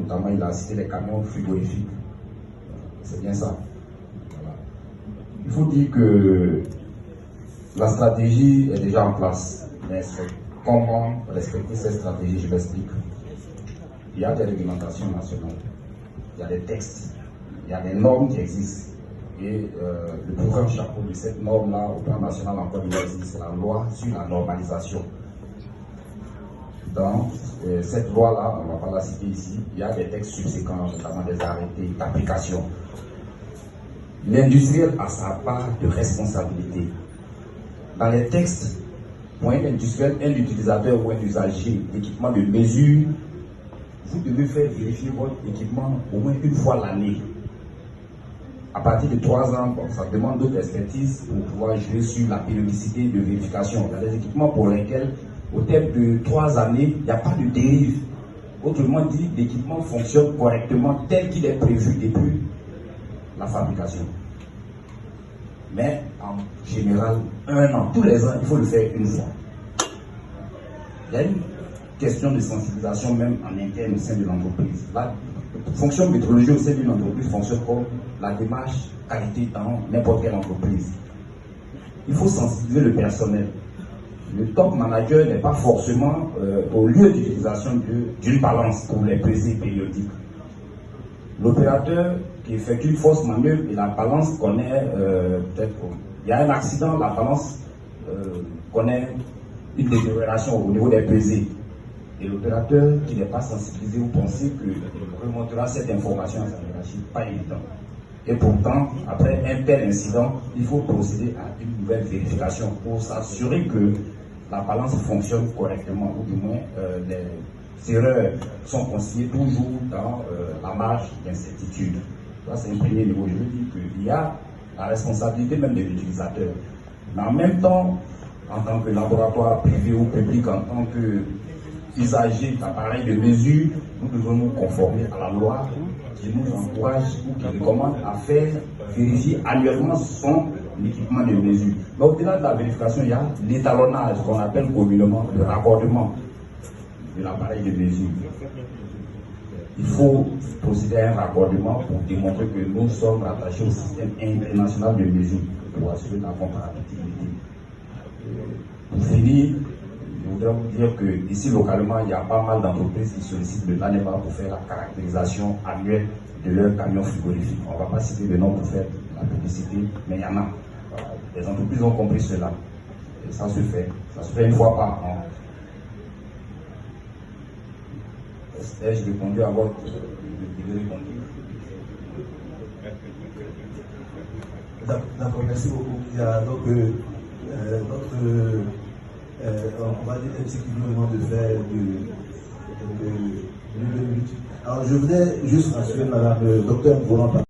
notamment il a cité les camions frigorifiques. C'est bien ça. Voilà. Il faut dire que la stratégie est déjà en place, mais c'est comment respecter cette stratégie, je l'explique. Il y a des réglementations nationales, il y a des textes, il y a des normes qui existent. Et le plus grand chapeau de cette norme-là, au plan national encore il existe, c'est la loi sur la normalisation. Dans cette loi-là, on ne va pas la citer ici, il y a des textes subséquents, notamment des arrêtés d'application. L'industriel a sa part de responsabilité. Dans les textes, pour un industriel, un utilisateur ou un usager d'équipement de mesure, vous devez faire vérifier votre équipement au moins une fois l'année. À partir de 3 ans, ça demande d'autres expertises pour pouvoir jouer sur la périodicité de vérification. Il y a des équipements pour lesquels, au terme de 3 années, il n'y a pas de dérive. Autrement dit, l'équipement fonctionne correctement tel qu'il est prévu depuis la fabrication. Mais en général, 1 an, tous les ans, il faut le faire une fois. Il y a une question de sensibilisation même en interne au sein de l'entreprise. La fonction métrologie au sein d'une entreprise fonctionne comme la démarche qualité dans n'importe quelle entreprise. Il faut sensibiliser le personnel. Le top manager n'est pas forcément au lieu d'utilisation d'une balance pour les peser périodiques. L'opérateur qui effectue une fausse manœuvre et la balance connaît peut-être il y a un accident, la balance connaît une détérioration au niveau des pesées. Et l'opérateur qui n'est pas sensibilisé, vous pensez qu'il remontera cette information à sa hiérarchie, pas évident. Et pourtant, après un tel incident, il faut procéder à une nouvelle vérification pour s'assurer que la balance fonctionne correctement, ou du moins les erreurs sont consignées toujours dans la marge d'incertitude. Ça, c'est un premier niveau. Je veux dire qu'il y a la responsabilité même de l'utilisateur. Mais en même temps, en tant que laboratoire privé ou public, en tant qu'usager d'appareils de mesure, nous devons nous conformer à la loi qui nous encourage ou qui recommande à faire vérifier annuellement son équipement de mesure. Mais au-delà de la vérification, il y a l'étalonnage qu'on appelle communément le raccordement de l'appareil de mesure. Il faut procéder à un raccordement pour démontrer que nous sommes rattachés au système international de mesure pour assurer la comparabilité. Pour finir, je voudrais vous dire que ici localement, il y a pas mal d'entreprises qui sollicitent le l'ANEMA pour faire la caractérisation annuelle de leurs camions frigorifiques. On ne va pas citer le nom pour faire la publicité, mais il y en a. Les entreprises ont compris cela. Et ça se fait. Ça se fait une fois par an. Ai-je répondu à votre répondu? D'accord, merci beaucoup. Il y a donc on va dire un petit moment de faire de minutes. Alors je voudrais juste rassurer Madame Docteur Roland.